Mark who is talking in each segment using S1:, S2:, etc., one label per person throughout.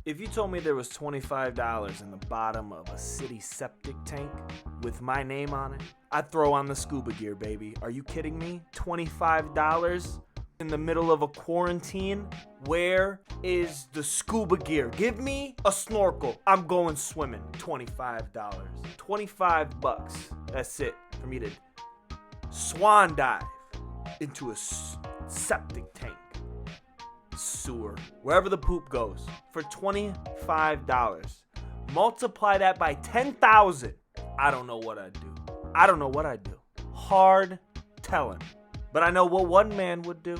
S1: If you told me there was $25 in the bottom of a city septic tank with my name on it, I'd throw on the scuba gear, baby. Are you kidding me? $25 in the middle of a quarantine? Where is the scuba gear? Give me a snorkel. I'm going swimming. $25. $25. That's it for me to swan dive into a septic tank, sewer, wherever the poop goes, for $25. Multiply that by 10,000. I don't know what I'd do. Hard telling. But I know what one man would do.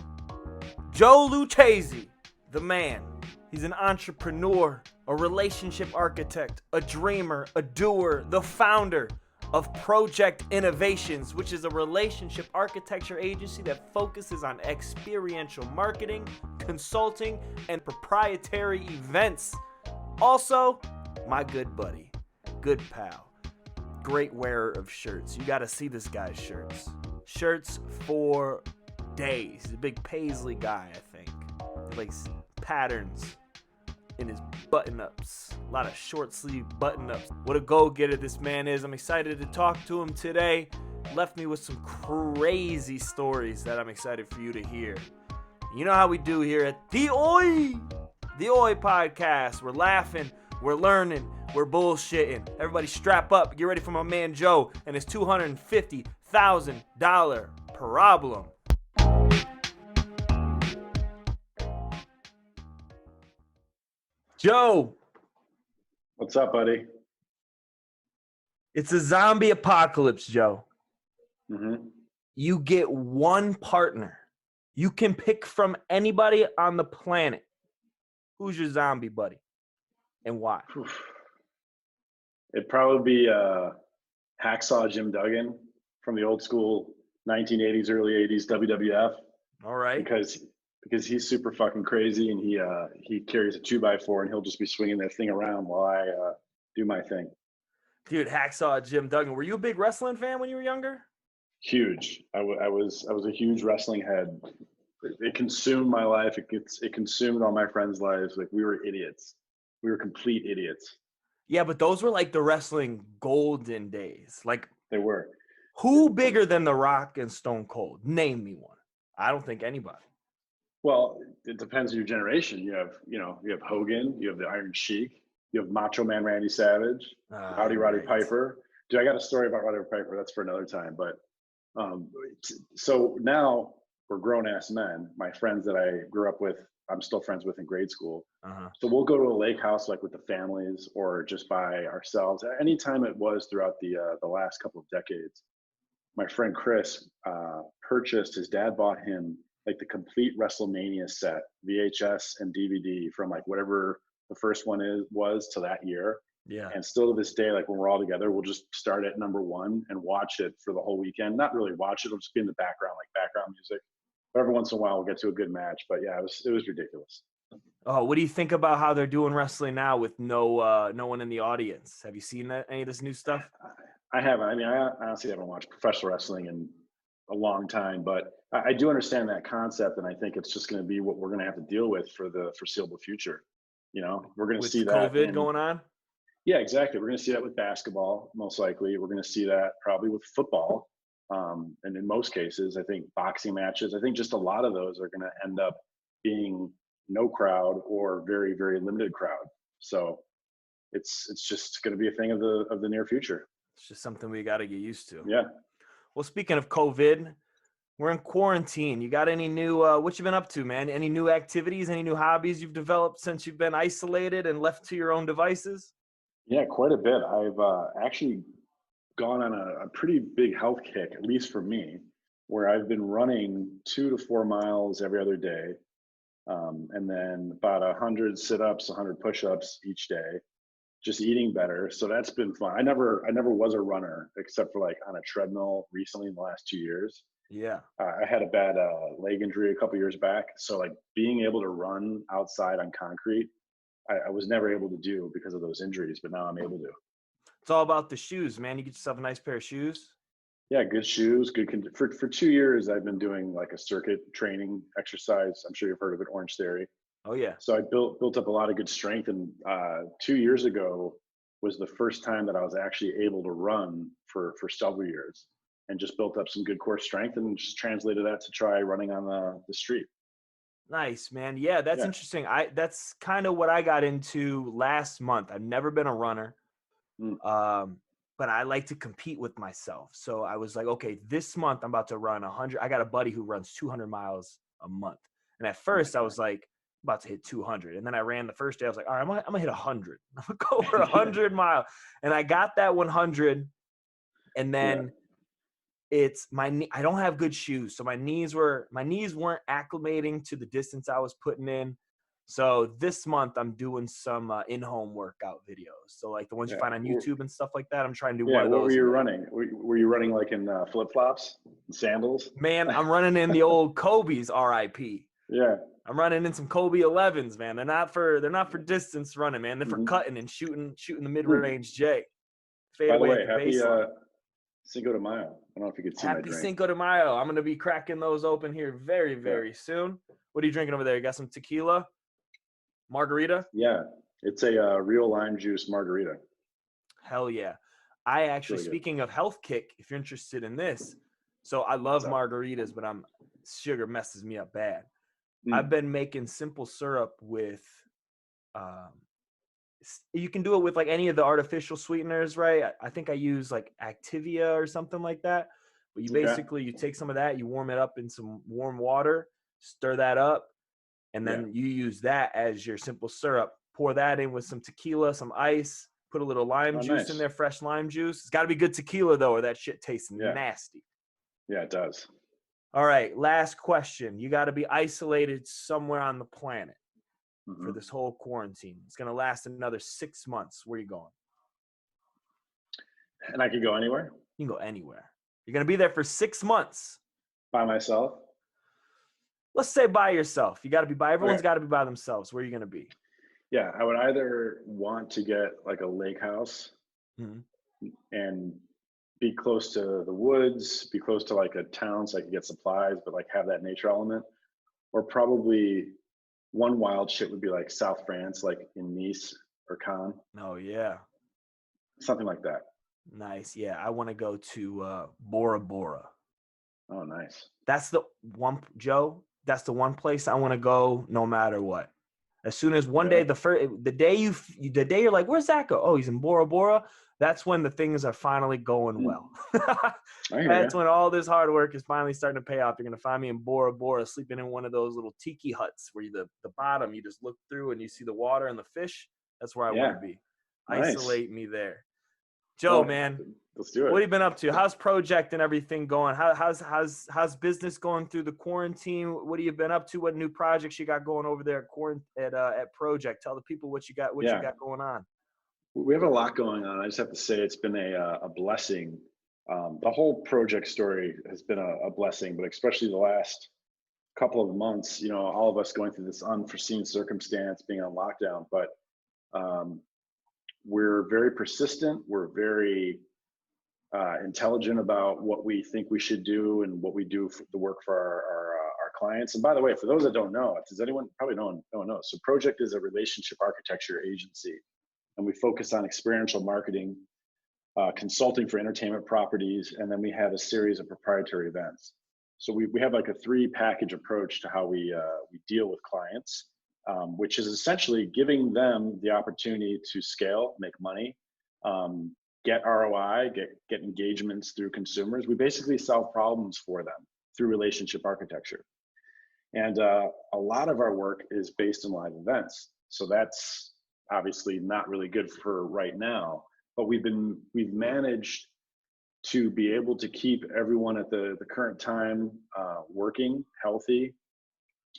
S1: Joe Lucchese, the man. He's an entrepreneur, a relationship architect, a dreamer, a doer, the founder of Pro-Ject Innovations, which is a relationship architecture agency that focuses on experiential marketing, consulting, and proprietary events. Also, my good buddy, good pal, great wearer of shirts. You gotta see this guy's shirts. Shirts for days. He's a big paisley guy, I think. He likes patterns in his button-ups. A lot of short sleeve button-ups. What a go-getter this man is. I'm excited to talk to him today. Left me with some crazy stories that I'm excited for you to hear. You know how we do here at the Oi podcast. We're laughing, we're learning, we're bullshitting. Everybody strap up, get ready for my man Joe and his $250,000 problem. Joe.
S2: What's up, buddy?
S1: It's a zombie apocalypse, Joe.
S2: Mm-hmm.
S1: You get one partner. You can pick from anybody on the planet. Who's your zombie buddy and why?
S2: It'd probably be Hacksaw Jim Duggan from the old school 1980s, early 80s WWF.
S1: All right.
S2: Because he's super fucking crazy and he carries a 2x4 and he'll just be swinging that thing around while I do my thing.
S1: Dude, Hacksaw Jim Duggan. Were you a big wrestling fan when you were younger?
S2: Huge. I was a huge wrestling head. It consumed my life. It consumed all my friends' lives. Like, we were idiots. We were complete idiots.
S1: Yeah, but those were like the wrestling golden days. Like,
S2: they were.
S1: Who bigger than The Rock and Stone Cold? Name me one. I don't think anybody.
S2: Well, it depends on your generation. You have Hogan, you have the Iron Sheik, you have Macho Man Randy Savage, Roddy
S1: right.
S2: Piper. Dude, I got a story about Roddy Piper. That's for another time. But so now we're grown-ass men. My friends that I grew up with, I'm still friends with in grade school.
S1: Uh-huh.
S2: So we'll go to a lake house like with the families or just by ourselves. Anytime it was throughout the last couple of decades, my friend Chris purchased, his dad bought him like the complete WrestleMania set, VHS and DVD from like whatever the first one was to that year.
S1: Yeah.
S2: And still to this day, like when we're all together, we'll just start at number one and watch it for the whole weekend. Not really watch it, it'll just be in the background, like background music. But every once in a while we'll get to a good match. But yeah, it was ridiculous.
S1: Oh, what do you think about how they're doing wrestling now with no one in the audience? Have you seen any of this new stuff?
S2: I haven't. I mean, I honestly haven't watched professional wrestling in a long time, but I do understand that concept, and I think it's just going to be what we're going to have to deal with for the foreseable future. You know, we're going to see that
S1: COVID going on.
S2: Yeah, exactly. We're going to see that with basketball, most likely. We're going to see that probably with football, and in most cases, I think boxing matches. I think just a lot of those are going to end up being no crowd or very, very limited crowd. So it's just going to be a thing of the near future.
S1: It's just something we got to get used to.
S2: Yeah.
S1: Well, speaking of COVID, we're in quarantine. You got any new, what you been up to, man? Any new activities, any new hobbies you've developed since you've been isolated and left to your own devices?
S2: Yeah, quite a bit. I've actually gone on a pretty big health kick, at least for me, where I've been running 2 to 4 miles every other day. And then about 100 sit-ups, 100 push-ups each day. Just eating better. So that's been fun. I never was a runner except for like on a treadmill recently in the last 2 years.
S1: Yeah.
S2: I had a bad leg injury a couple years back. So like being able to run outside on concrete, I was never able to do because of those injuries, but now I'm able to.
S1: It's all about the shoes, man. You get yourself a nice pair of shoes.
S2: Yeah, good shoes, for 2 years I've been doing like a circuit training exercise. I'm sure you've heard of it, Orange Theory.
S1: Oh yeah.
S2: So I built up a lot of good strength, and 2 years ago was the first time that I was actually able to run for several years, and just built up some good core strength, and just translated that to try running on the street.
S1: Nice, man. Yeah, that's
S2: Yeah.
S1: interesting. That's kind of what I got into last month. I've never been a runner.
S2: Mm,
S1: Um, but I like to compete with myself. So I was like, okay, this month I'm about to run 100. I got a buddy who runs 200 miles a month. And at
S2: oh my
S1: first I
S2: God.
S1: was like, about to hit 200. And then I ran the first day. I was like, all right, I'm gonna hit 100. I'm gonna go for a
S2: Yeah.
S1: 100 mile. And I got that 100. And
S2: Yeah.
S1: then it's my knee. I don't have good shoes. So my knees weren't acclimating to the distance I was putting in. So this month I'm doing some in-home workout videos. So like the ones you
S2: Yeah.
S1: find on YouTube and stuff like that. I'm trying to do
S2: Yeah.
S1: one of
S2: What were
S1: those
S2: you
S1: a day.
S2: running? Were you running like in flip flops, sandals?
S1: Man, I'm running in the old Kobe's RIP.
S2: Yeah.
S1: I'm running in some Kobe 11s, man. They're not for distance running, man. They're for
S2: Hmm.
S1: cutting and shooting the mid-range J. Fade
S2: By the
S1: away at
S2: way,
S1: the
S2: happy
S1: baseline.
S2: Cinco de Mayo. I don't know if you could see my
S1: Happy
S2: drink.
S1: Cinco de Mayo. I'm going to be cracking those open here very,
S2: Yeah.
S1: very soon. What are you drinking over there? You got some tequila? Margarita?
S2: Yeah. It's a real lime juice margarita.
S1: Hell yeah. I
S2: It's
S1: actually,
S2: really good.
S1: speaking of health kick, if you're interested in this, so I
S2: What's
S1: love
S2: up?
S1: margaritas, but sugar messes me up bad. I've
S2: Mm.
S1: been making simple syrup with, um, you can do it with like any of the artificial sweeteners, right? I think I use like Activia or something like that. But
S2: Okay.
S1: you take some of that, you warm it up in some warm water, stir that up, and
S2: Yeah.
S1: then you use that as your simple syrup. Pour that in with some tequila, some ice, put a little lime
S2: Oh,
S1: juice in
S2: nice.
S1: there, fresh lime juice. It's got to be good tequila though, or that shit tastes
S2: Yeah.
S1: nasty.
S2: Yeah, it does.
S1: All right, last question. You got to be isolated somewhere on the planet for
S2: Hmm.
S1: this whole quarantine. It's going to last another 6 months. Where you going?
S2: And I could go anywhere
S1: You can go anywhere. You're going to be there for 6 months.
S2: by myself.
S1: Let's say by yourself. You got to be by, everyone's
S2: Okay.
S1: got to be by themselves. Where are you going to be?
S2: Yeah, I would either want to get like a lake house
S1: Mhm.
S2: and be close to the woods, be close to like a town so I could get supplies, but like have that nature element. Or probably one wild shit would be like South France, like in Nice or Cannes,
S1: Oh, yeah.
S2: something like that.
S1: Nice. Yeah, I want to go to Bora Bora.
S2: Oh, nice.
S1: That's the one, Joe. That's the one place I want to go, no matter what. As soon as one day,
S2: Really?
S1: the day you're like, where's Zach go? Oh, he's in Bora Bora. That's when the things are finally going
S2: Hmm.
S1: well.
S2: I hear
S1: That's
S2: you.
S1: when all this hard work is finally starting to pay off. You're gonna find me in Bora Bora, sleeping in one of those little tiki huts where the bottom you just look through and you see the water and the fish. That's where I want
S2: Yeah,
S1: to be.
S2: nice.
S1: Isolate me there, Joe.
S2: Well,
S1: Man,
S2: let's do
S1: what
S2: it.
S1: have you been up to? How's Pro-Ject and everything going? How's business going through the quarantine? What have you been up to? What new projects you got going over there at Pro-Ject? Tell the people what you
S2: Yeah,
S1: got going on.
S2: we have a lot going on. I just have to say it's been a blessing. The whole project story has been a blessing, but especially the last couple of months, all of us going through this unforeseen circumstance, being on lockdown. But um, we're very persistent. We're very intelligent about what we think we should do and what we do for the work for our clients. And by the way, for those that don't know, does anyone, probably no one knows. So Pro-Ject is a relationship architecture agency, and we focus on experiential marketing, consulting for entertainment properties, and then we have a series of proprietary events. So we have like a three package approach to how we deal with clients, which is essentially giving them the opportunity to scale, make money, get ROI, get engagements through consumers. We basically solve problems for them through relationship architecture. And a lot of our work is based in live events. So that's obviously not really good for right now, but we've managed to be able to keep everyone at the current time working healthy,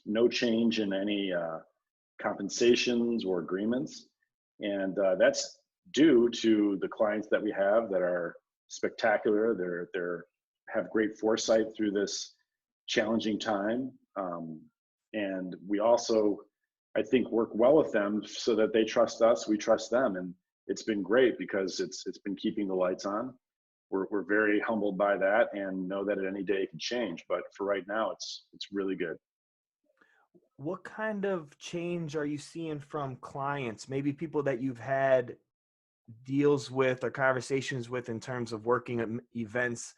S2: no change in any compensations or agreements. And that's due to the clients that we have that are spectacular. They're have great foresight through this challenging time. And we also, I think, work well with them so that they trust us, we trust them. And it's been great because it's been keeping the lights on. We're very humbled by that and know that at any day it can change. But for right now, it's really good.
S1: what kind of change are you seeing from clients? Maybe people that you've had deals with or conversations with in terms of working at events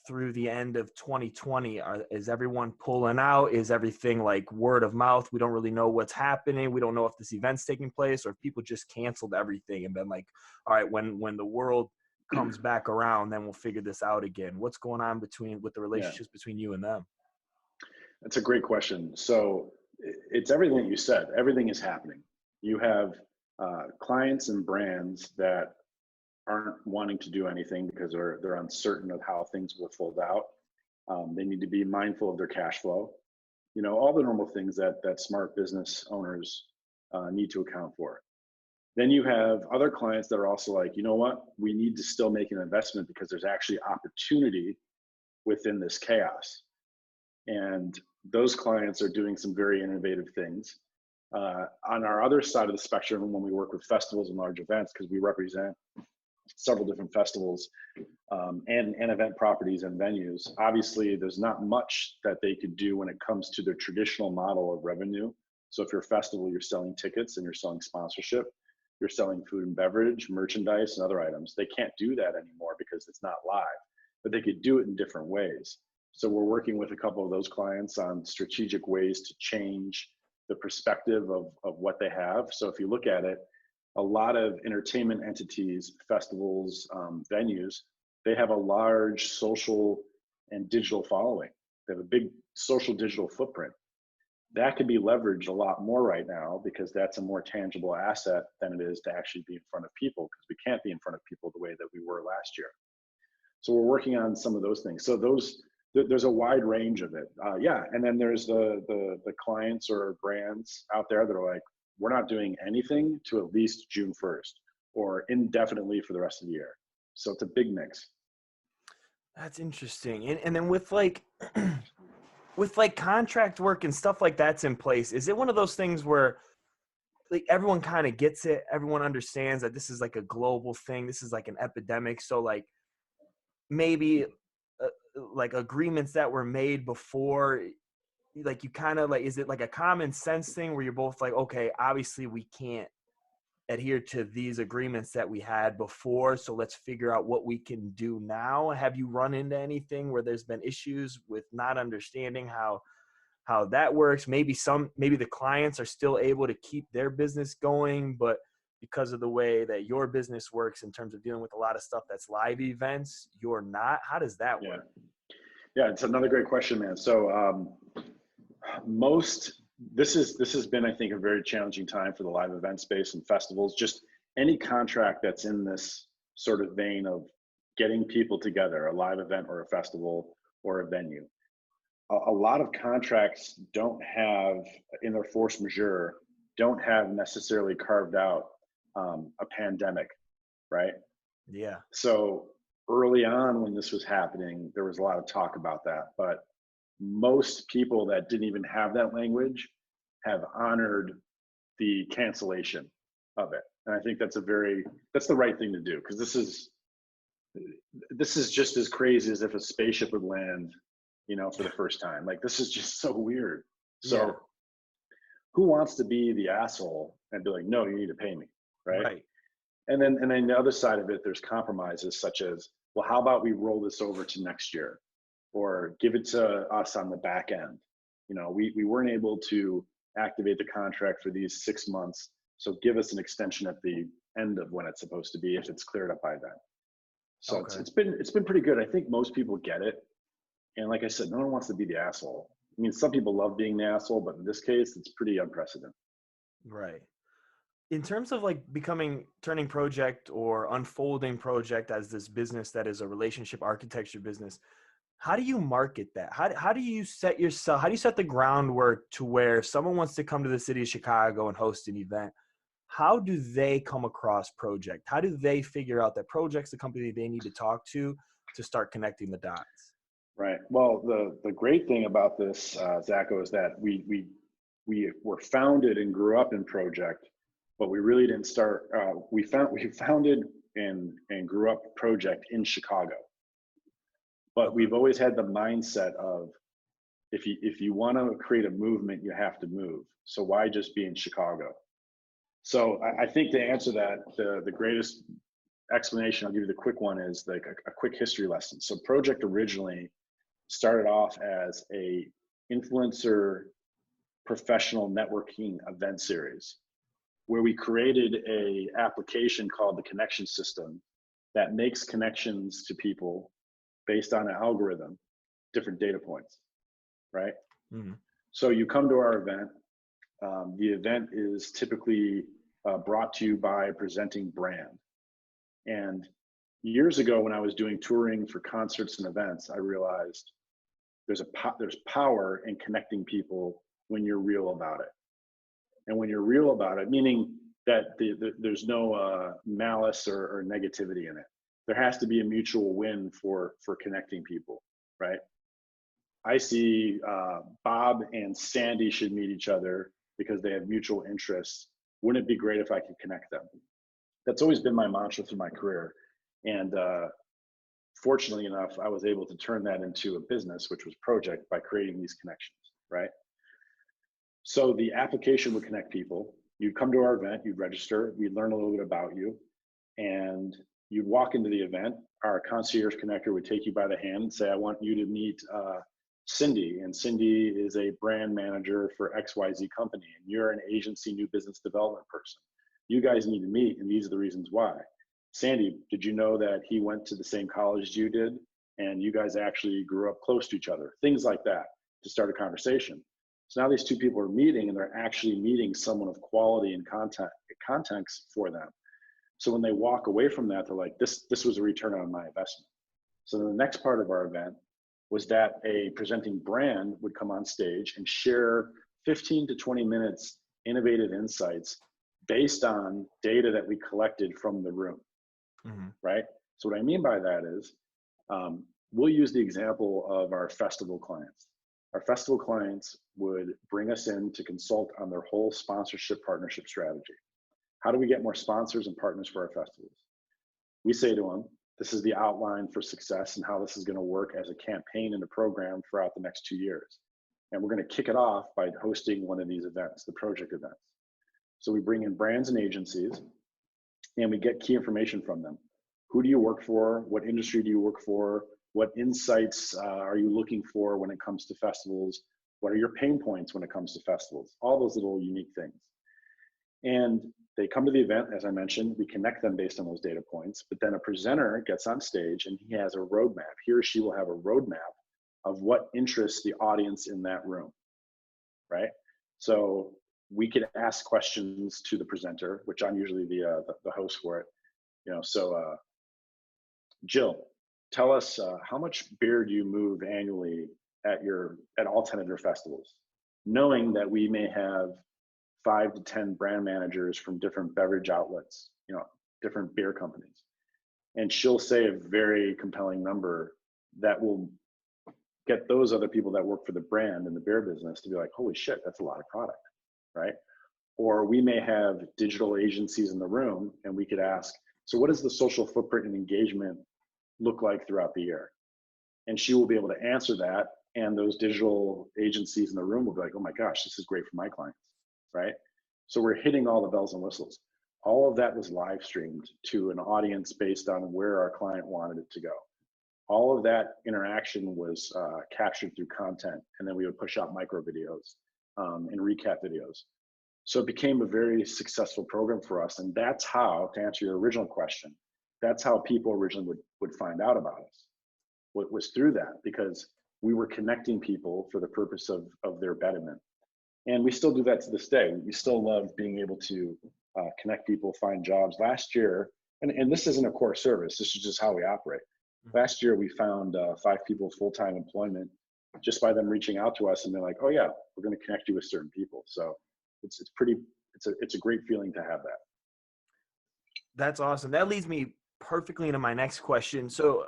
S1: through the end of 2020? Is everyone pulling out? Is everything like word of mouth? We don't really know what's happening. We don't know if this event's taking place or if people just canceled everything and been like, all right, when the world comes back around, then we'll figure this out again. What's going on with the
S2: Yeah,
S1: relationships between you and them?
S2: that's a great question. So it's everything that you said. Everything is happening. You have clients and brands that aren't wanting to do anything because they're uncertain of how things will fold out. They need to be mindful of their cash flow. You know, all the normal things that smart business owners need to account for. Then you have other clients that are also like, you know what, we need to still make an investment because there's actually opportunity within this chaos. And those clients are doing some very innovative things. On our other side of the spectrum, when we work with festivals and large events, because we represent several different festivals and event properties and venues, obviously there's not much that they could do when it comes to their traditional model of revenue. So if you're a festival, you're selling tickets and you're selling sponsorship, you're selling food and beverage, merchandise, and other items. They can't do that anymore because it's not live, but they could do it in different ways. So we're working with a couple of those clients on strategic ways to change the perspective of what they have. So if you look at it, a lot of entertainment entities, festivals, venues, they have a large social and digital following. They have a big social digital footprint. That could be leveraged a lot more right now because that's a more tangible asset than it is to actually be in front of people, because we can't be in front of people the way that we were last year. So we're working on some of those things. So there's a wide range of it. Yeah, and then there's the clients or brands out there that are like, we're not doing anything to at least June 1st or indefinitely for the rest of the year. So it's a big mix.
S1: That's interesting. And then with like with like contract work and stuff like that's in place, is it one of those things where like everyone kind of gets it, everyone understands that this is like a global thing, this is like an epidemic, so like maybe uh, like agreements that were made before, like you kind of like, is it like a common sense thing where you're both like, okay, obviously we can't adhere to these agreements that we had before, so let's figure out what we can do now? Have you run into anything where there's been issues with not understanding how that works? Maybe the clients are still able to keep their business going, but because of the way that your business works in terms of dealing with a lot of stuff that's live events, you're not. How does that
S2: Yeah.
S1: work?
S2: Yeah, it's another great question, man. So most this has been, I think, a very challenging time for the live event space and festivals. Just any contract that's in this sort of vein of getting people together, a live event or a festival or a venue. A lot of contracts don't have, in their force majeure, don't have necessarily carved out a pandemic, right?
S1: Yeah.
S2: So early on when this was happening, there was a lot of talk about that, but most people that didn't even have that language have honored the cancellation of it. And I think that's the right thing to do, because this is just as crazy as if a spaceship would land, you know, for the first time. Like, this is just so weird.
S1: Yeah.
S2: So who wants to be the asshole and be like, no, you need to pay me, right?
S1: Right.
S2: And then the other side of it, there's compromises such as, well, how about we roll this over to next year, or give it to us on the back end? You know, we weren't able to activate the contract for these 6 months, so give us an extension at the end of when it's supposed to be if it's cleared up by then. So
S1: Okay.
S2: it's been pretty good. I think most people get it, and like I said, no one wants to be the asshole. I mean, some people love being the asshole, but in this case, it's pretty unprecedented.
S1: Right. In terms of like turning Pro-Ject or unfolding Pro-Ject as this business that is a relationship architecture business, how do you market that? How do you set yourself, how do you set the groundwork to where if someone wants to come to the city of Chicago and host an event, how do they come across Pro-Ject? How do they figure out that Pro-Ject's the company they need to talk to start connecting the dots?
S2: Right. Well, the great thing about this, Zacho, is that we were founded and grew up in Pro-Ject, but we really didn't start. We founded and grew up Pro-Ject in Chicago, but
S1: Okay.
S2: we've always had the mindset of If you want to create a movement, you have to move. So why just be in Chicago? So I think to answer that, the greatest explanation, I'll give you the quick one, is like a quick history lesson. So Pro-Ject originally started off as a influencer professional networking event series where we created a application called the connection system that makes connections to people based on an algorithm, different data points, right?
S1: Mm-hmm.
S2: So you come to our event. The event is typically brought to you by a presenting brand. And years ago, when I was doing touring for concerts and events, I realized there's power in connecting people when you're real about it. And when you're real about it, meaning that there's no malice or negativity in it. There has to be a mutual win for connecting people, right? I see Bob and Sandy should meet each other because they have mutual interests. Wouldn't it be great if I could connect them? That's always been my mantra through my career. And fortunately enough, I was able to turn that into a business, which was Pro-Ject, by creating these connections, right? So the application would connect people. You'd come to our event, you'd register, we'd learn a little bit about you, and you'd walk into the event. Our concierge connector would take you by the hand and say, I want you to meet Cindy. And Cindy is a brand manager for XYZ company, and you're an agency new business development person. You guys need to meet, and these are the reasons why. Sandy, did you know that he went to the same college as you did? And you guys actually grew up close to each other, things like that, to start a conversation. So now these two people are meeting, and they're actually meeting someone of quality and context for them. So when they walk away from that, they're like, this was a return on my investment. So the next part of our event was that a presenting brand would come on stage and share 15 to 20 minutes innovative insights based on data that we collected from the room, right? So what I mean by that is, we'll use the example of our festival clients. Our festival clients would bring us in to consult on their whole sponsorship partnership strategy. How do we get more sponsors and partners for our festivals? We say to them, this is the outline for success and how this is going to work as a campaign and a program throughout the next 2 years. And we're going to kick it off by hosting one of these events, the Pro-Ject events. So we bring in brands and agencies, and we get key information from them. Who do you work for? What industry do you work for? What insights are you looking for when it comes to festivals? What are your pain points when it comes to festivals? All those little unique things. And they come to the event, as I mentioned, we connect them based on those data points, but then a presenter gets on stage and he has a roadmap. He or she will have a roadmap of what interests the audience in that room, right? So we could ask questions to the presenter, which I'm usually the host for it. So Jill, tell us how much beer do you move annually at all 10 of your festivals, knowing that we may have 5 to 10 brand managers from different beverage outlets, different beer companies. And she'll say a very compelling number that will get those other people that work for the brand in the beer business to be like, holy shit, that's a lot of product, right? Or we may have digital agencies in the room, and we could ask, so what does the social footprint and engagement look like throughout the year? And she will be able to answer that, and those digital agencies in the room will be like, oh my gosh, this is great for my clients, right? So we're hitting all the bells and whistles. All of that was live streamed to an audience based on where our client wanted it to go. All of that interaction was captured through content, and then we would push out micro videos and recap videos. So it became a very successful program for us. And that's how, to answer your original question, that's how people originally would find out about us. What was through that, because we were connecting people for the purpose of their betterment. And we still do that to this day. We still love being able to connect people, find jobs. Last year, and this isn't a core service, this is just how we operate. Last year, we found 5 people full-time employment just by them reaching out to us, and they're like, oh yeah, we're gonna connect you with certain people. So it's a great feeling to have that.
S1: That's awesome. That leads me perfectly into my next question. So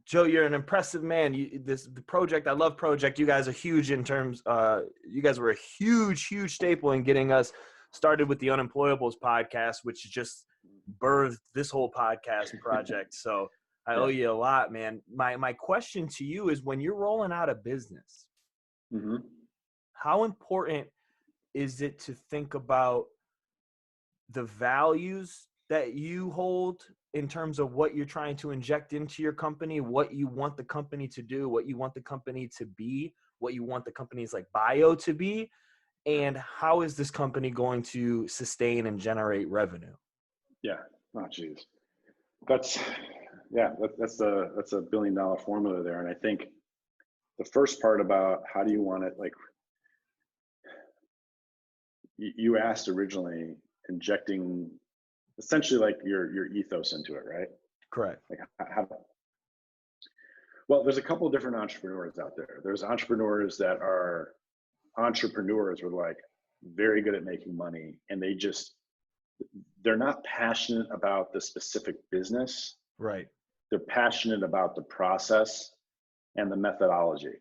S1: Joe, you're an impressive man. The Pro-Ject, I love Pro-Ject. You guys are huge in terms, you guys were a huge staple in getting us started with the Unemployables podcast, which just birthed this whole podcast project. So I owe you a lot, man. My question to you is, when you're rolling out a business,
S2: Mm-hmm.
S1: How important is it to think about the values that you hold in terms of what you're trying to inject into your company, what you want the company to do, what you want the company to be, what you want the company's like bio to be, and how is this company going to sustain and generate revenue?
S2: Yeah. Oh, geez. That's that's a $1 billion formula there. And I think the first part about how do you want it, like you asked originally, injecting essentially like your ethos into it, right?
S1: Correct.
S2: Like how, well, there's a couple of different entrepreneurs out there. There's entrepreneurs that are entrepreneurs with like very good at making money, and they're not passionate about the specific business.
S1: Right.
S2: They're passionate about the process and the methodology.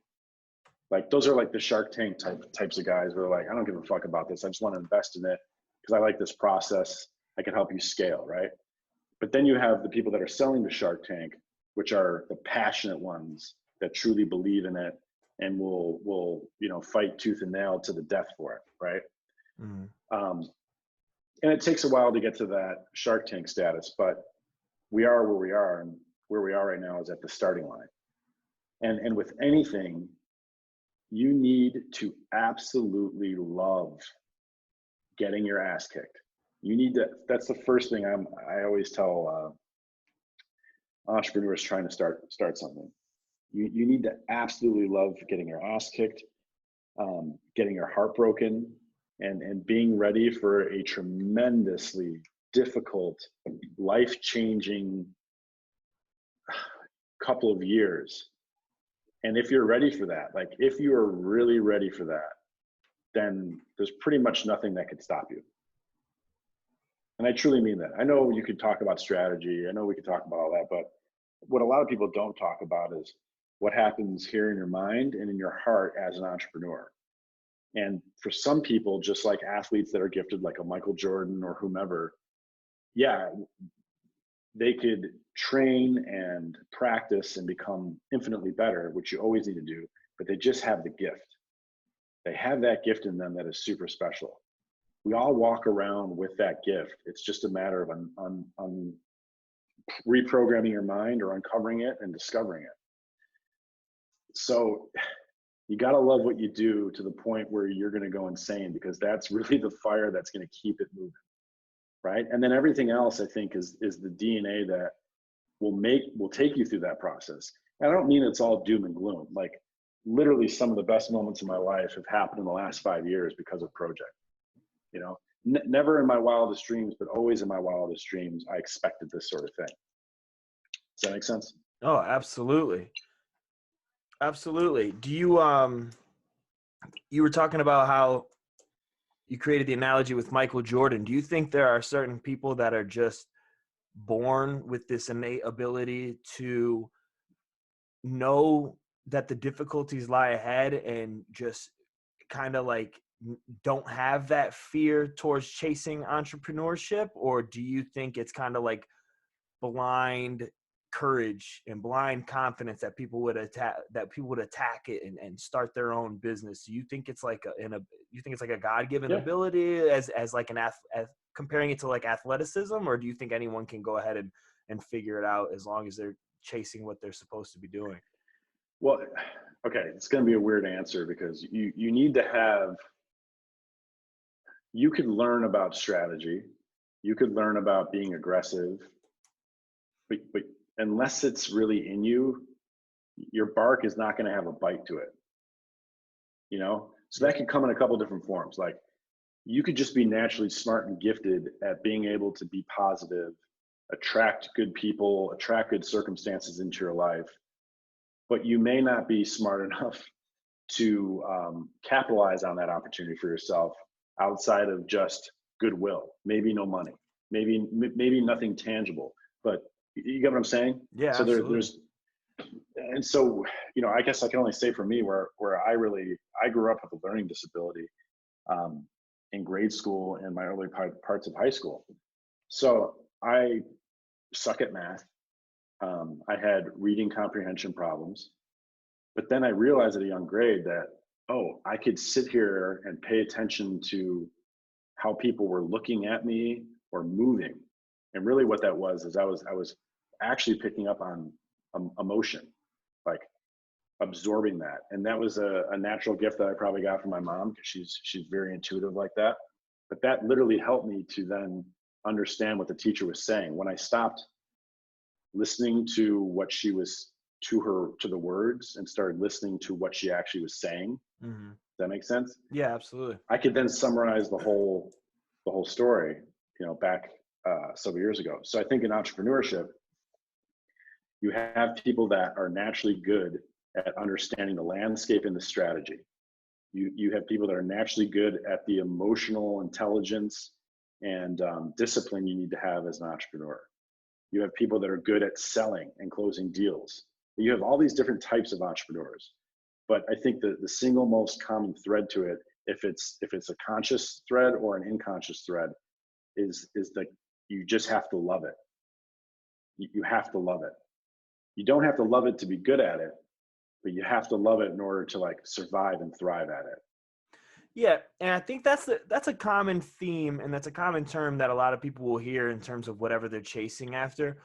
S2: Like those are like the Shark Tank types of guys where they're like, I don't give a fuck about this. I just want to invest in it because I like this process. I can help you scale, right? But then you have the people that are selling to Shark Tank, which are the passionate ones that truly believe in it and will fight tooth and nail to the death for it, right?
S1: Mm-hmm.
S2: And it takes a while to get to that Shark Tank status, but we are where we are, and where we are right now is at the starting line. And with anything, you need to absolutely love getting your ass kicked. You need to, that's the first thing I always tell entrepreneurs trying to start something. You need to absolutely love getting your ass kicked, getting your heart broken, and being ready for a tremendously difficult, life-changing couple of years. And if you're ready for that, like if you are really ready for that, then there's pretty much nothing that could stop you. And I truly mean that. I know you could talk about strategy. I know we could talk about all that, but what a lot of people don't talk about is what happens here in your mind and in your heart as an entrepreneur. And for some people, just like athletes that are gifted, like a Michael Jordan or whomever, yeah, they could train and practice and become infinitely better, which you always need to do, but they just have the gift. They have that gift in them that is super special. We all walk around with that gift. It's just a matter of reprogramming your mind or uncovering it and discovering it. So you got to love what you do to the point where you're going to go insane, because that's really the fire that's going to keep it moving. Right. And then everything else, I think, is the DNA that will take you through that process. And I don't mean it's all doom and gloom. Like literally some of the best moments of my life have happened in the last 5 years because of Pro-Ject. You know, never in my wildest dreams, but always in my wildest dreams, I expected this sort of thing. Does that make sense?
S1: Oh, absolutely. Absolutely. Do you, you were talking about how you created the analogy with Michael Jordan. Do you think there are certain people that are just born with this innate ability to know that the difficulties lie ahead and just kind of like don't have that fear towards chasing entrepreneurship? Or do you think it's kind of like blind courage and blind confidence that people would attack it and start their own business? Do you think it's like you think it's like a God-given ability as like comparing it to like athleticism, or do you think anyone can go ahead and figure it out as long as they're chasing what they're supposed to be doing?
S2: Well, okay, it's going to be a weird answer because you need to have, you could learn about strategy, you could learn about being aggressive, but unless it's really in you, your bark is not going to have a bite to it. You know, so that can come in a couple different forms. Like you could just be naturally smart and gifted at being able to be positive, attract good people, attract good circumstances into your life, but you may not be smart enough to capitalize on that opportunity for yourself outside of just goodwill. Maybe no money, maybe nothing tangible, but you get what I'm saying?
S1: Yeah,
S2: so
S1: absolutely.
S2: And so, you know, I guess I can only say for me where I grew up with a learning disability in grade school and my early parts of high school. So I suck at math. I had reading comprehension problems, but then I realized at a young grade that, oh, I could sit here and pay attention to how people were looking at me or moving. And really what that was is I was actually picking up on emotion, like absorbing that. And that was a natural gift that I probably got from my mom, because she's very intuitive like that. But that literally helped me to then understand what the teacher was saying. When I stopped listening to what she was to the words and started listening to what she actually was saying.
S1: Mm-hmm.
S2: Does that make sense?
S1: Yeah, absolutely.
S2: I could then summarize the whole story, back several years ago. So I think in entrepreneurship, you have people that are naturally good at understanding the landscape and the strategy. You have people that are naturally good at the emotional intelligence and discipline you need to have as an entrepreneur. You have people that are good at selling and closing deals. You have all these different types of entrepreneurs. But I think the single most common thread to it, if it's a conscious thread or an unconscious thread, is that you just have to love it. You have to love it. You don't have to love it to be good at it, but you have to love it in order to like survive and thrive at it.
S1: Yeah, and I think that's a common theme, and that's a common term that a lot of people will hear in terms of whatever they're chasing after.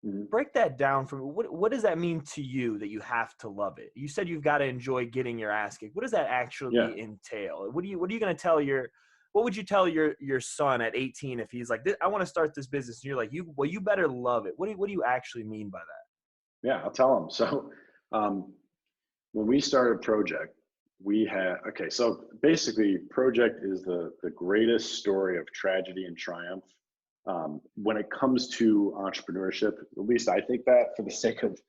S2: Mm-hmm.
S1: Break that down for me. What does that mean to you that you have to love it? You said you've got to enjoy getting your ass kicked. What does that
S2: Yeah.
S1: actually entail? What are you going to tell what would you tell your son at 18 if he's like, I want to start this business, and you're like, you better love it. What do you actually mean by that?
S2: Yeah, I'll tell him. So when we started Pro-Ject, so basically Pro-Ject is the greatest story of tragedy and triumph when it comes to entrepreneurship. At least I think that, for the sake of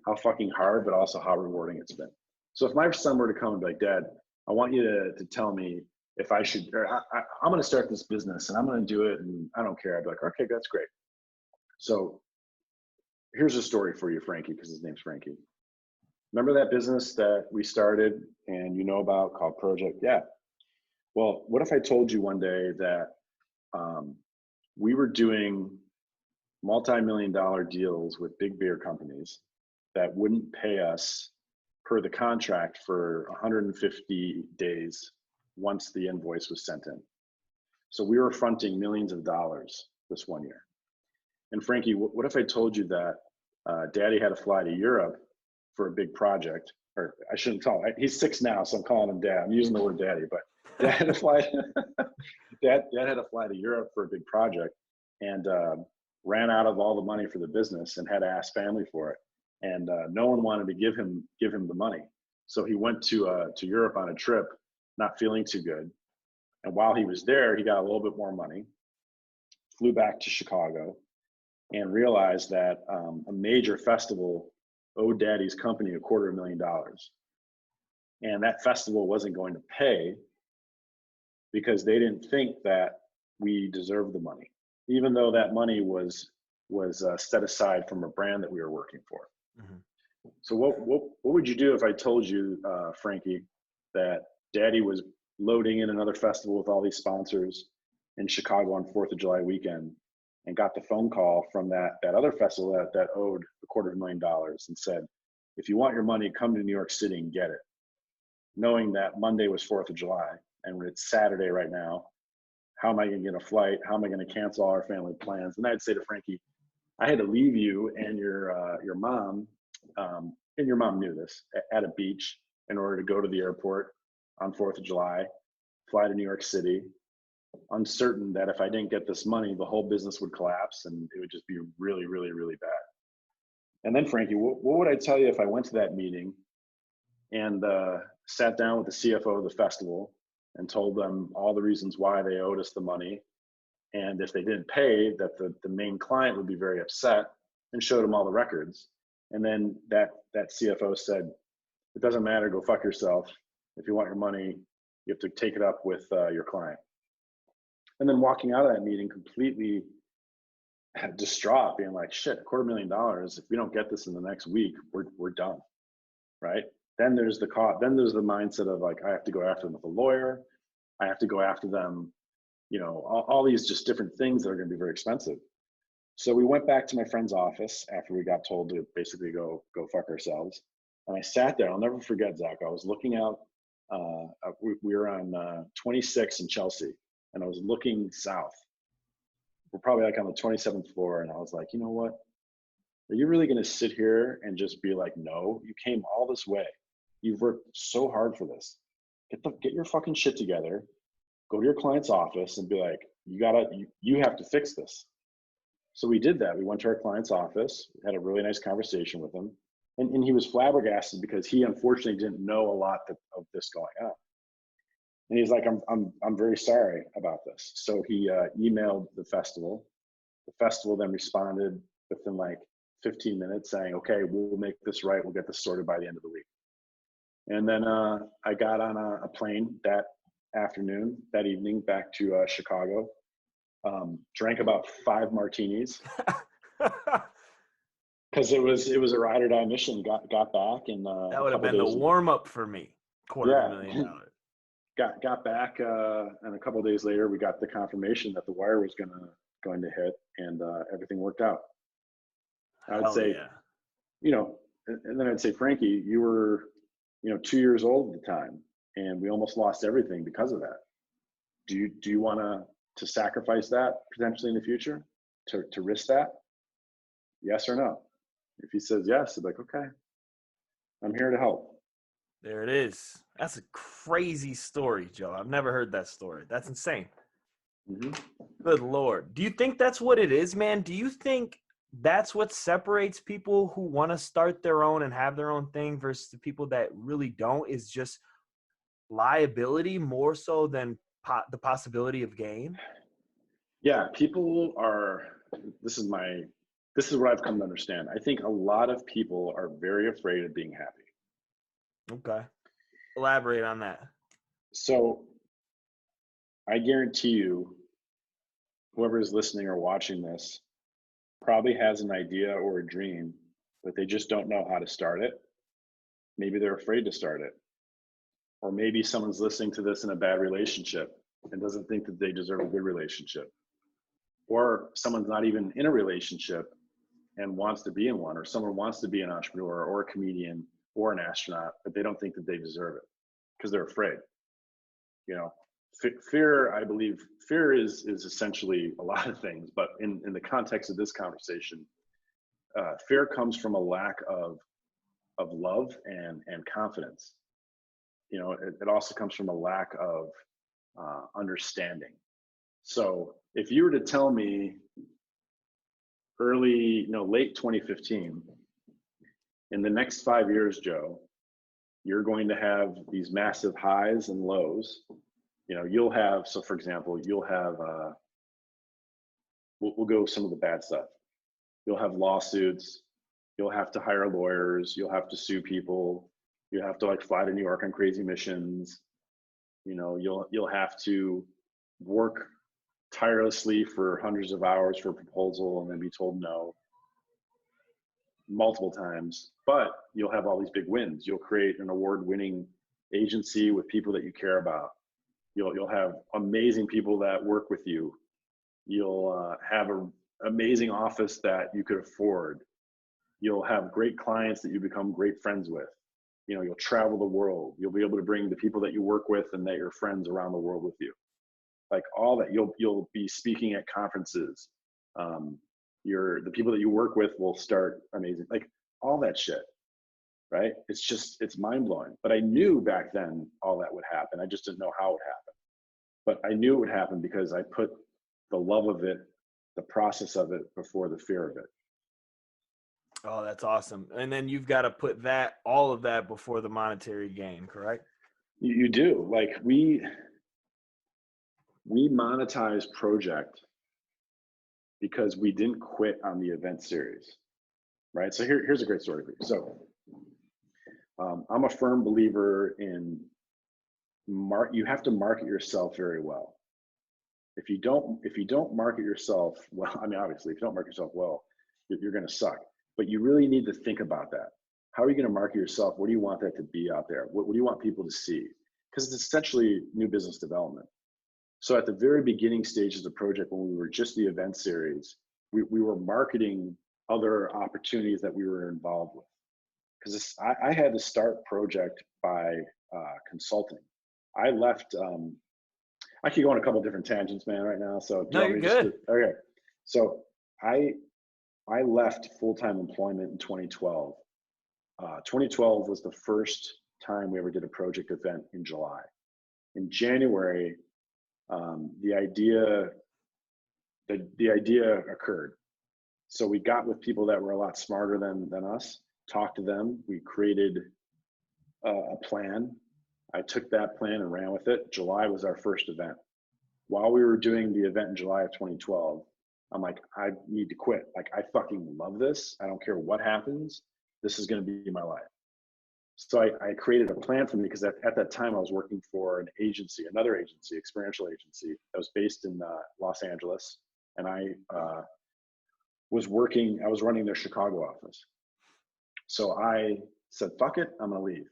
S2: how fucking hard, but also how rewarding it's been. So if my son were to come and be like, Dad, I want you to tell me if I should, or I'm going to start this business and I'm going to do it and I don't care. I'd be like, okay, that's great. So here's a story for you, Frankie, because his name's Frankie. Remember that business that we started and you know about called Pro-Ject? Yeah. Well, what if I told you one day that we were doing multi-million-dollar deals with big beer companies that wouldn't pay us per the contract for 150 days once the invoice was sent in. So we were fronting millions of dollars this one year. And Frankie, what if I told you that Daddy had to fly to Europe for a big project? Or I shouldn't call him. He's 6 now, so I'm calling him Dad. I'm using the word Daddy, but Dad had to fly. Dad had to fly to Europe for a big project, and ran out of all the money for the business and had to ask family for it. And no one wanted to give him the money. So he went to Europe on a trip, not feeling too good. And while he was there, he got a little bit more money, flew back to Chicago, and realized that a major festival owed Daddy's company $250,000. And that festival wasn't going to pay because they didn't think that we deserved the money, even though that money was set aside from a brand that we were working for. Mm-hmm. So what would you do if I told you, Frankie, that Daddy was loading in another festival with all these sponsors in Chicago on 4th of July weekend, and got the phone call from that other festival that owed $250,000 and said, if you want your money, come to New York City and get it, knowing that Monday was 4th of July and it's Saturday right now? How am I going to get a flight? How am I going to cancel all our family plans? And I'd say to Frankie, I had to leave you and your mom, and your mom knew this, at a beach in order to go to the airport on 4th of July, fly to New York City, uncertain that if I didn't get this money, the whole business would collapse and it would just be really, really, really bad. And then, Frankie, what would I tell you if I went to that meeting and sat down with the CFO of the festival and told them all the reasons why they owed us the money, and if they didn't pay, that the main client would be very upset, and showed them all the records? And then that CFO said, it doesn't matter, go fuck yourself. If you want your money, you have to take it up with your client. And then walking out of that meeting completely distraught, being like, shit, $250,000. If we don't get this in the next week, we're done, right? Then there's the cost. Then there's the mindset of like, I have to go after them with a lawyer. I have to go after them, all these just different things that are going to be very expensive. So we went back to my friend's office after we got told to basically go fuck ourselves. And I sat there. I'll never forget, Zach. I was looking out We were on 26 in Chelsea, and I was looking south. We're probably like on the 27th floor, and I was like, you know what? Are you really going to sit here and just be like, no? You came all this way. You've worked so hard for this. Get your fucking shit together. Go to your client's office and be like, you have to fix this. So we did that. We went to our client's office, had a really nice conversation with him, and he was flabbergasted because he unfortunately didn't know a lot of this going on. And he's like, I'm very sorry about this. So he emailed the festival. The festival then responded within like 15 minutes saying, okay, we'll make this right. We'll get this sorted by the end of the week. And then I got on a plane that evening back to Chicago. Drank about 5 martinis because it was a ride or die mission. Got back and
S1: that would have been the warm up for me. $250,000.
S2: Got back and a couple of days later we got the confirmation that the wire was going to hit, and everything worked out. I would say, and then I'd say, Frankie, you were 2 years old at the time, and we almost lost everything because of that. Do you want to sacrifice that potentially in the future to risk that? Yes or no? If he says yes, I'd be like, okay, I'm here to help.
S1: There it is. That's a crazy story, Joe. I've never heard that story. That's insane.
S2: Mm-hmm.
S1: Good Lord. Do you think that's what it is, man? Do you think that's what separates people who want to start their own and have their own thing versus the people that really don't, is just liability more so than the possibility of gain?
S2: Yeah, people are, this is what I've come to understand. I think a lot of people are very afraid of being happy.
S1: Okay. Elaborate on that.
S2: So I guarantee you, whoever is listening or watching this probably has an idea or a dream, but they just don't know how to start it. Maybe they're afraid to start it. Or maybe someone's listening to this in a bad relationship and doesn't think that they deserve a good relationship. Or someone's not even in a relationship and wants to be in one, or someone wants to be an entrepreneur or a comedian or an astronaut, but they don't think that they deserve it because they're afraid. Fear, I believe, fear is essentially a lot of things, but in the context of this conversation, fear comes from a lack of love and confidence. It also comes from a lack of understanding. So if you were to tell me late 2015, in the next 5 years, Joe, you're going to have these massive highs and lows. You'll have, so for example, you'll have, we'll go some of the bad stuff. You'll have lawsuits. You'll have to hire lawyers. You'll have to sue people. You have to fly to New York on crazy missions. You'll have to work tirelessly for hundreds of hours for a proposal and then be told no multiple times, but you'll have all these big wins. You'll create an award-winning agency with people that you care about. You'll have amazing people that work with you. You'll have an amazing office that you could afford. You'll have great clients that you become great friends with. You'll travel the world. You'll be able to bring the people that you work with and that you're friends around the world with you. All that, you'll be speaking at conferences. The people that you work with will start amazing, all that shit, right? It's mind blowing. But I knew back then all that would happen. I just didn't know how it would happen. But I knew it would happen because I put the love of it, the process of it, before the fear of it.
S1: Oh, that's awesome. And then you've got to put all of that before the monetary gain, correct?
S2: You do. We monetize Pro-Ject because we didn't quit on the event series, right? So here's a great story for you. So I'm a firm believer in you have to market yourself very well. If you don't market yourself well, obviously, if you don't market yourself well, you're going to suck. But you really need to think about that. How are you going to market yourself? What do you want that to be out there? What do you want people to see? Because it's essentially new business development. So at the very beginning stages of Pro-Ject, when we were just the event series, we were marketing other opportunities that we were involved with. Because I had to start Pro-Ject by consulting. I left. I could go on a couple different tangents, man, right now. So do
S1: No,
S2: you want
S1: you're
S2: me just
S1: good.
S2: to, okay. So I left full-time employment in 2012. 2012 was the first time we ever did a project event in July. In January, the idea occurred. So we got with people that were a lot smarter than us, talked to them. We created a plan. I took that plan and ran with it. July was our first event. While we were doing the event in July of 2012, I'm like, I need to quit. Like, I fucking love this. I don't care what happens. This is going to be my life. So I created a plan for me because at that time I was working for an agency, another agency, experiential agency that was based in Los Angeles. And I was running their Chicago office. So I said, fuck it, I'm going to leave.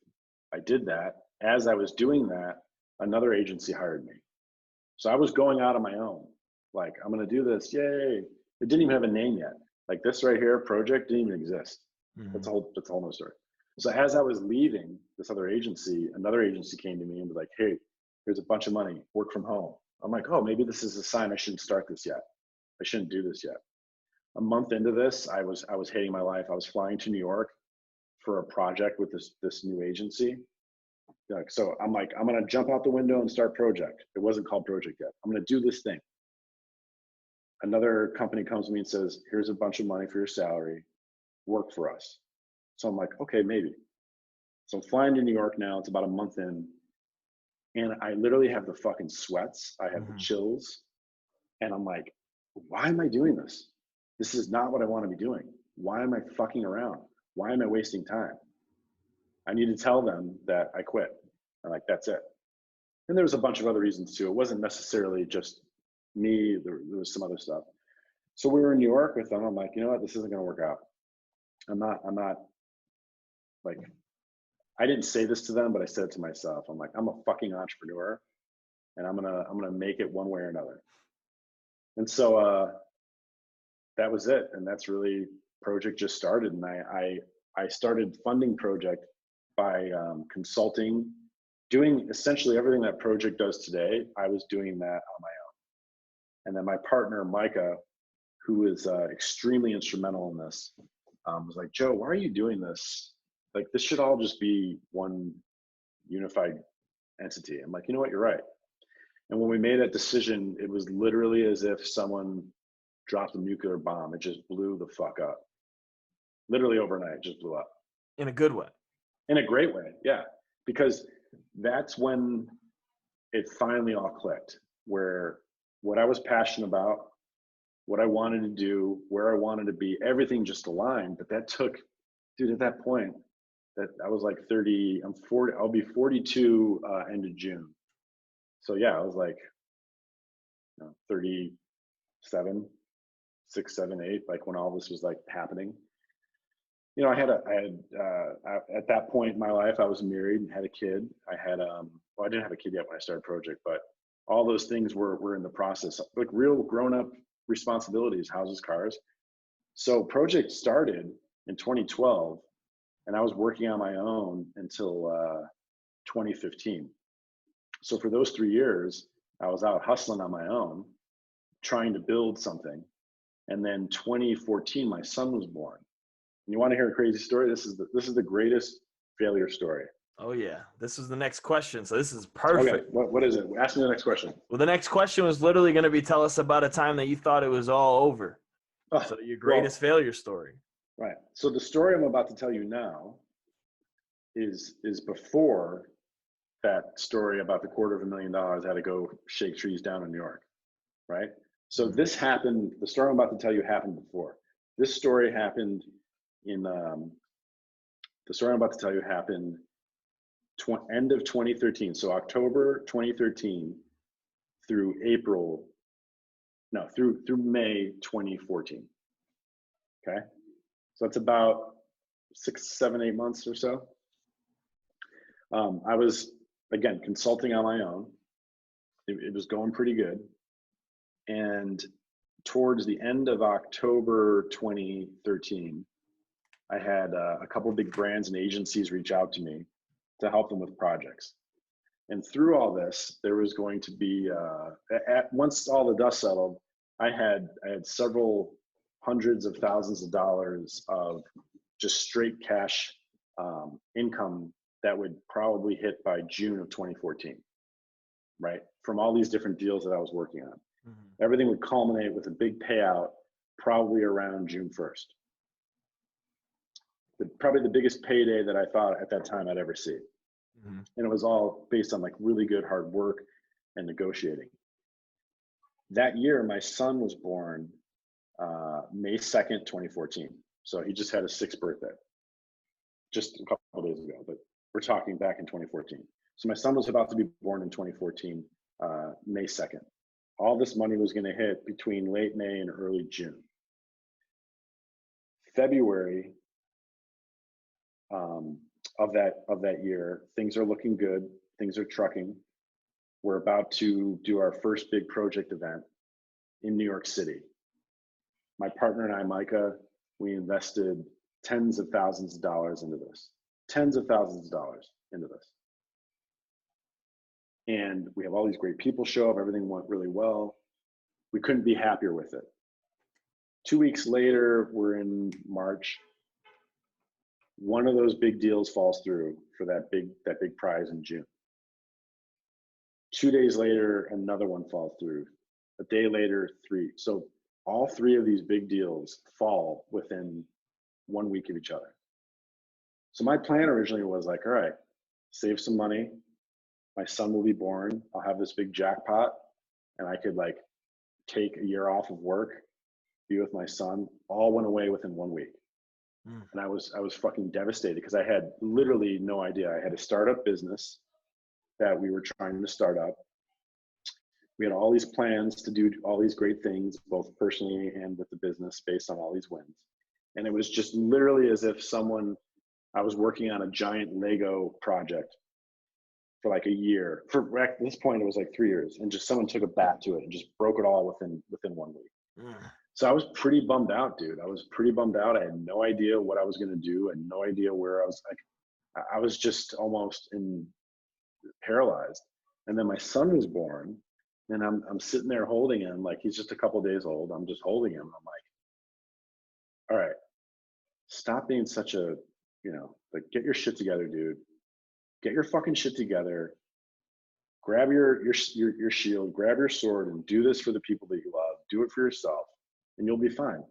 S2: I did that. As I was doing that, another agency hired me. So I was going out on my own. Like, I'm going to do this. Yay. It didn't even have a name yet. Like this right here, Pro-Ject, didn't even exist.
S1: Mm-hmm.
S2: That's a whole other story. So as I was leaving this other agency, another agency came to me and was like, hey, here's a bunch of money, work from home. I'm like, oh, maybe this is a sign I shouldn't start this yet. I shouldn't do this yet. A month into this, I was hating my life. I was flying to New York for a project with this new agency. So I'm like, I'm going to jump out the window and start Pro-Ject. It wasn't called Pro-Ject yet. I'm going to do this thing. Another company comes to me and says, here's a bunch of money for your salary. Work for us. So I'm like, okay, maybe. So I'm flying to New York now. It's about a month in. And I literally have the fucking sweats. I have the chills. And I'm like, why am I doing this? This is not what I want to be doing. Why am I fucking around? Why am I wasting time? I need to tell them that I quit. I'm like, that's it. And there was a bunch of other reasons too. It wasn't necessarily just me. There was some other stuff. So we were in New York with them. I'm like, you know what? This isn't going to work out. I'm not like, I didn't say this to them, but I said it to myself. I'm like, I'm a fucking entrepreneur and I'm gonna make it one way or another. And so that was it. And that's really, Pro-Ject just started. And I started funding Pro-Ject by consulting, doing essentially everything that Pro-Ject does today. I was doing that on my own. And then my partner, Micah, who is extremely instrumental in this, was like, Joe, why are you doing this? Like, this should all just be one unified entity. I'm like, you know what, you're right. And when we made that decision, it was literally as if someone dropped a nuclear bomb. It just blew the fuck up. Literally overnight, it just blew up.
S1: In a good way.
S2: In a great way, yeah. Because that's when it finally all clicked, where what I was passionate about, what I wanted to do, where I wanted to be, everything just aligned. But that took, dude, at that point, that I was like 30, I'm 40, I'll be 42 end of June. So yeah, I was like 37, 6, 7, 8, like when all this was like happening. You know, I had at that point in my life, I was married and had a kid. I had, well, I didn't have a kid yet when I started Pro-Ject, but all those things were in the process, like real grown-up responsibilities, houses, cars. So Pro-Ject started in 2012, and I was working on my own until 2015. So for those 3 years, I was out hustling on my own, trying to build something. And then 2014, my son was born. And you want to hear a crazy story? This is the greatest failure story.
S1: Oh yeah, this is the next question. So this is perfect.
S2: Okay, what is it? Ask me the next question.
S1: Well, the next question was literally going to be, tell us about a time that you thought it was all over.
S2: Oh,
S1: so your greatest failure story.
S2: Right. So the story I'm about to tell you now is before that story about the $250,000 I had to go shake trees down in New York. Right. So this happened. The story I'm about to tell you happened before. This story happened in the story I'm about to tell you happened end of 2013. So October 2013 through May 2014. Okay. So that's about 6, 7, 8 months or so. I was, again, consulting on my own. It was going pretty good. And towards the end of October 2013, I had a couple of big brands and agencies reach out to me to help them with projects. And through all this, there was going to be, once all the dust settled, I had several hundreds of thousands of dollars of just straight cash income that would probably hit by June of 2014, right? From all these different deals that I was working on. Mm-hmm. Everything would culminate with a big payout probably around June 1st. Probably the biggest payday that I thought at that time I'd ever see. Mm-hmm. And it was all based on like really good hard work and negotiating. That year, my son was born May 2nd, 2014. So he just had his 6th birthday, just a couple of days ago, but we're talking back in 2014. So my son was about to be born in 2014, May 2nd. All this money was going to hit between late May and early June. February of that year, things are looking good. Things are trucking. We're about to do our first big project event in New York City. My partner and I, Micah, we invested tens of thousands of dollars into this. Tens of thousands of dollars into this. And we have all these great people show up. Everything went really well. We couldn't be happier with it. 2 weeks later, we're in March. One of those big deals falls through for that big prize in June. 2 days later, another one falls through. A day later, 3. So all 3 of these big deals fall within 1 week of each other. So my plan originally was like, all right, save some money. My son will be born. I'll have this big jackpot, and I could like take a year off of work, be with my son. All went away within 1 week. And I was fucking devastated because I had literally no idea. I had a startup business that we were trying to start up. We had all these plans to do all these great things, both personally and with the business based on all these wins. And it was just literally as if I was working on a giant Lego project for like a year. At this point, it was like 3 years, and just someone took a bat to it and just broke it all within 1 week. So I was pretty bummed out, dude. I was pretty bummed out. I had no idea what I was going to do. I had no idea where I was. Like, I was just almost paralyzed. And then my son was born, and I'm sitting there holding him like he's just a couple days old. I'm just holding him. I'm like, all right, stop being such a, like, get your shit together, dude. Get your fucking shit together. Grab your shield, grab your sword, and do this for the people that you love. Do it for yourself, and you'll be fine.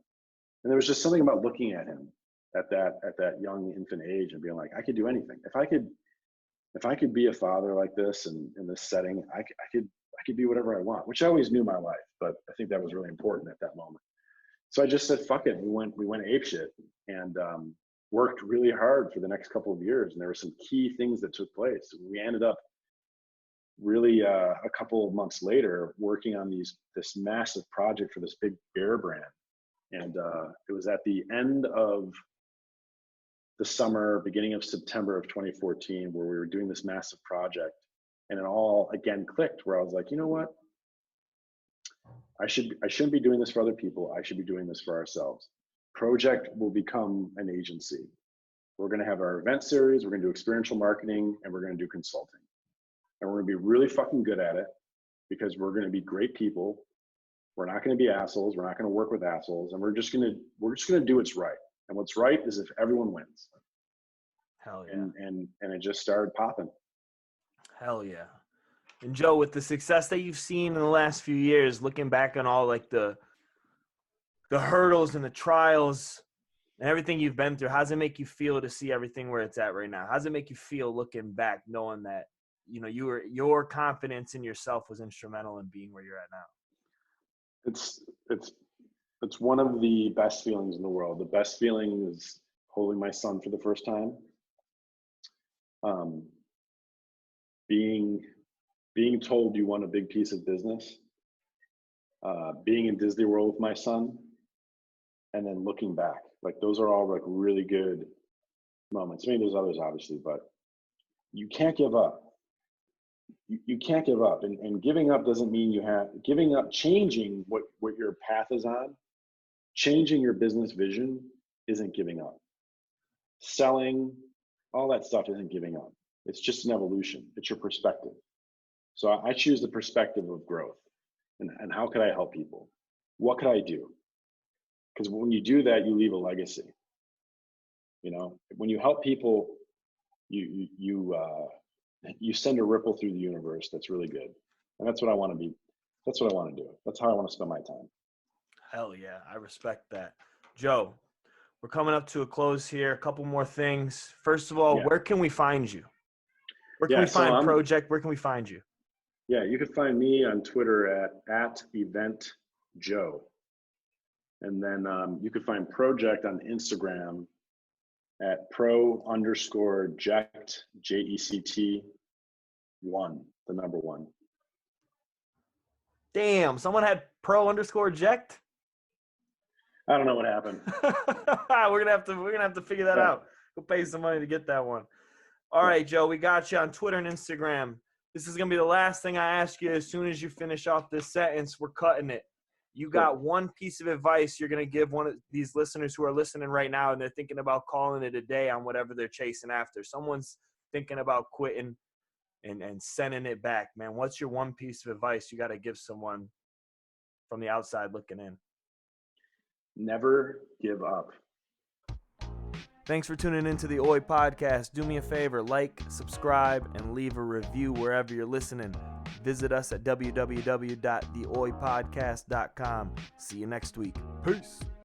S2: And there was just something about looking at him at that young infant age and being like, I could do anything. If I could be a father like this and in this setting, I could be whatever I want, which I always knew my life, but I think that was really important at that moment. So I just said, fuck it. We went apeshit and worked really hard for the next couple of years. And there were some key things that took place. We ended up really a couple of months later working on this massive project for this big beer brand. And it was at the end of the summer, beginning of September of 2014, where we were doing this massive project, and it all again clicked, where I was like, you know what? I shouldn't be doing this for other people. I should be doing this for ourselves. Pro-Ject will become an agency. We're going to have our event series. We're going to do experiential marketing, and we're going to do consulting. And we're going to be really fucking good at it because we're going to be great people. We're not going to be assholes. We're not going to work with assholes, and we're just going to do what's right. And what's right is if everyone wins.
S1: Hell yeah.
S2: And it just started popping.
S1: Hell yeah. And Joe, with the success that you've seen in the last few years, looking back on all like the hurdles and the trials and everything you've been through, how does it make you feel to see everything where it's at right now? How does it make you feel looking back, knowing that, your confidence in yourself was instrumental in being where you're at now?
S2: It's one of the best feelings in the world. The best feeling is holding my son for the first time. Being told you won a big piece of business. Being in Disney World with my son, and then looking back. Like, those are all like really good moments. I mean, there's others obviously, but you can't give up. You can't give up, and giving up doesn't mean giving up. Changing what your path is on, changing your business vision isn't giving up. Selling, all that stuff isn't giving up. It's just an evolution. It's your perspective. So I choose the perspective of growth, and how could I help people? What could I do? Because when you do that, you leave a legacy. You know, when you help people, you send a ripple through the universe that's really good, and that's what I want to be. That's what I want to do. That's how I want to spend my time.
S1: Hell yeah, I respect that. Joe, we're coming up to a close here. A couple more things. First of all,
S2: Yeah.
S1: where can we find you? Where can
S2: Yeah,
S1: we
S2: so
S1: find Pro-Ject? Where can we find you?
S2: Yeah, you can find me on Twitter at eventjoe. And then you can find Pro-Ject on Instagram at pro_ject, JECT 1, the number 1.
S1: Damn, someone had pro_ject?
S2: I don't know what happened.
S1: We're gonna have to figure that out. Go pay some money to get that one. All right, Joe, we got you on Twitter and Instagram. This is gonna be the last thing I ask you. As soon as you finish off this sentence, we're cutting it. You got one piece of advice you're gonna give one of these listeners who are listening right now, and they're thinking about calling it a day on whatever they're chasing after. Someone's thinking about quitting and sending it back, man. What's your one piece of advice you got to give someone from the outside looking in?
S2: Never give up.
S1: Thanks for tuning into the OI podcast. Do me a favor, like, subscribe, and leave a review wherever you're listening. Visit us at www.theoipodcast.com. See you next week. Peace.